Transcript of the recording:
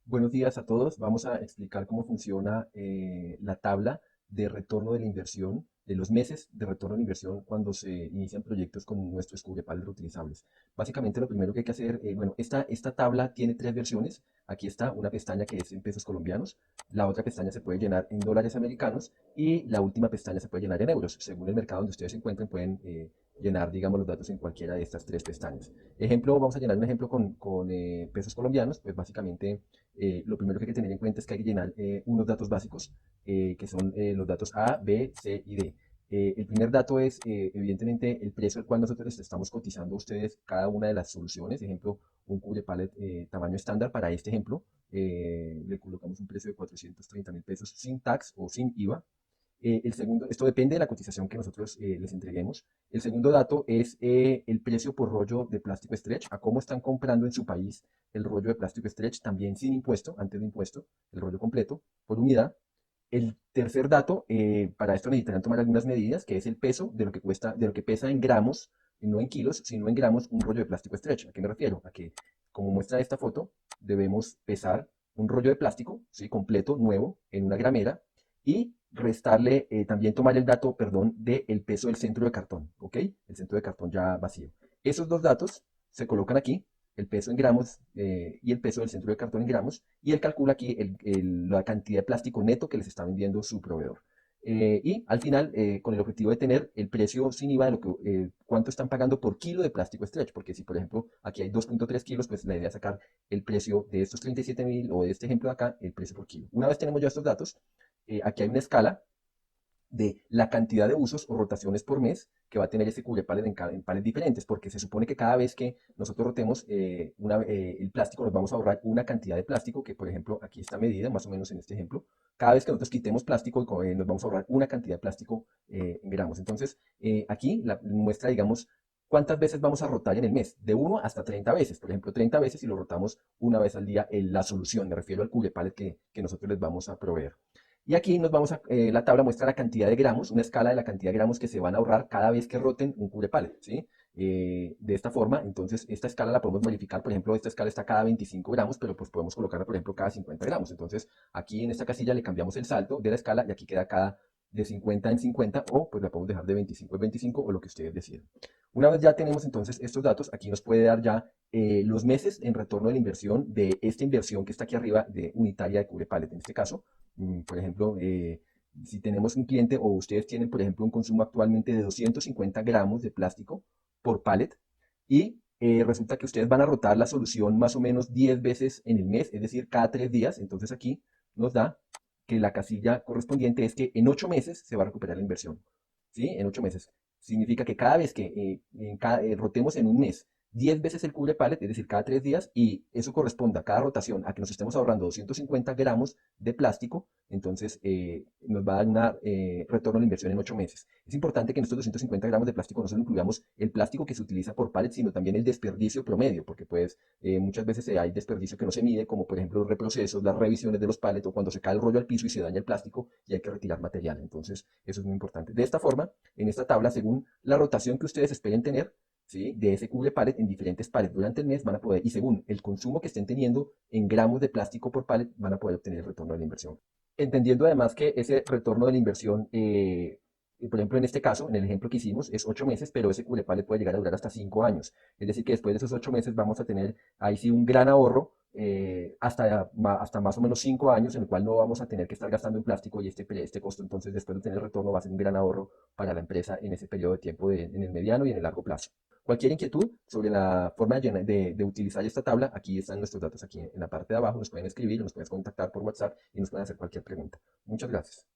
Buenos días a todos. Vamos a explicar cómo funciona la tabla de retorno de la inversión, de los meses de retorno de la inversión cuando se inician proyectos con nuestros cubrepales reutilizables. Básicamente lo primero que hay que hacer, bueno, esta tabla tiene tres versiones. Aquí está una pestaña que es en pesos colombianos, la otra pestaña se puede llenar en dólares americanos y la última pestaña se puede llenar en euros. Según el mercado donde ustedes se encuentren, pueden llenar, digamos, los datos en cualquiera de estas tres pestañas. Ejemplo, vamos a llenar un ejemplo con pesos colombianos, pues básicamente lo primero que hay que tener en cuenta es que hay que llenar unos datos básicos, que son los datos A, B, C y D. El primer dato es, evidentemente, el precio al cual nosotros les estamos cotizando a ustedes cada una de las soluciones. Ejemplo, un cubre pallet tamaño estándar para este ejemplo. Le colocamos un precio de 430.000 pesos sin tax o sin IVA. El segundo, esto depende de la cotización que nosotros les entreguemos. El segundo dato es el precio por rollo de plástico stretch, a cómo están comprando en su país el rollo de plástico stretch, también sin impuesto, antes de impuesto, el rollo completo, por unidad. El tercer dato, para esto necesitarán tomar algunas medidas, que es el peso de lo que cuesta, de lo que pesa en gramos, no en kilos, sino en gramos, un rollo de plástico stretch. ¿A qué me refiero? A que, como muestra esta foto, debemos pesar un rollo de plástico, ¿sí? Completo, nuevo, en una gramera, y restarle, también tomar el dato, perdón, del peso del centro de cartón, ¿ok? El centro de cartón ya vacío. Esos dos datos se colocan aquí, el peso en gramos y el peso del centro de cartón en gramos, y él calcula aquí la cantidad de plástico neto que les está vendiendo su proveedor. Y al final, con el objetivo de tener el precio sin IVA de lo que, cuánto están pagando por kilo de plástico stretch, porque si por ejemplo aquí hay 2.3 kilos, pues la idea es sacar el precio de estos 37.000 o de este ejemplo de acá, el precio por kilo. Una vez tenemos ya estos datos, aquí hay una escala de la cantidad de usos o rotaciones por mes que va a tener este cubrepalet en palet diferentes, porque se supone que cada vez que nosotros rotemos el plástico nos vamos a ahorrar una cantidad de plástico, que por ejemplo aquí está medida más o menos en este ejemplo. Cada vez que nosotros quitemos plástico nos vamos a ahorrar una cantidad de plástico en gramos. Entonces aquí muestra, digamos, cuántas veces vamos a rotar en el mes, de 1 hasta 30 veces. Por ejemplo, 30 veces si lo rotamos una vez al día en la solución, me refiero al cubrepalet que nosotros les vamos a proveer. Y aquí nos vamos la tabla muestra la cantidad de gramos, una escala de la cantidad de gramos que se van a ahorrar cada vez que roten un cubre pallet, ¿sí? De esta forma, entonces esta escala la podemos modificar, por ejemplo, esta escala está cada 25 gramos, pero pues podemos colocarla, por ejemplo, cada 50 gramos. Entonces aquí en esta casilla le cambiamos el salto de la escala y aquí queda cada de 50 en 50 o pues la podemos dejar de 25 en 25 o lo que ustedes decidan. Una vez ya tenemos entonces estos datos, aquí nos puede dar ya los meses en retorno de la inversión de esta inversión que está aquí arriba de unitaria de cubre pallet en este caso. Por ejemplo, si tenemos un cliente o ustedes tienen, por ejemplo, un consumo actualmente de 250 gramos de plástico por pallet y resulta que ustedes van a rotar la solución más o menos 10 veces en el mes, es decir, cada 3 días, entonces aquí nos da que la casilla correspondiente es que en 8 meses se va a recuperar la inversión. ¿Sí? En 8 meses. Significa que cada vez que rotemos en un mes 10 veces el cubre pallet, es decir, cada 3 días, y eso corresponda a cada rotación a que nos estemos ahorrando 250 gramos de plástico, entonces nos va a dar un retorno a la inversión en 8 meses. Es importante que en estos 250 gramos de plástico no solo incluyamos el plástico que se utiliza por pallet, sino también el desperdicio promedio, porque pues muchas veces hay desperdicio que no se mide, como por ejemplo los reprocesos, las revisiones de los pallets o cuando se cae el rollo al piso y se daña el plástico y hay que retirar material. Entonces, eso es muy importante. De esta forma, en esta tabla, según la rotación que ustedes esperen tener, ¿sí? De ese cubre pallet en diferentes pallets durante el mes van a poder, y según el consumo que estén teniendo en gramos de plástico por pallet, van a poder obtener el retorno de la inversión. Entendiendo además que ese retorno de la inversión, por ejemplo, en este caso, en el ejemplo que hicimos, es 8 meses, pero ese cubre pallet puede llegar a durar hasta 5 años. Es decir, que después de esos 8 meses vamos a tener ahí sí un gran ahorro hasta más o menos 5 años, en el cual no vamos a tener que estar gastando en plástico y este costo, entonces después de tener retorno va a ser un gran ahorro para la empresa en ese periodo de tiempo en el mediano y en el largo plazo. Cualquier inquietud sobre la forma de utilizar esta tabla, aquí están nuestros datos aquí en la parte de abajo, nos pueden escribir, nos pueden contactar por WhatsApp y nos pueden hacer cualquier pregunta. Muchas gracias.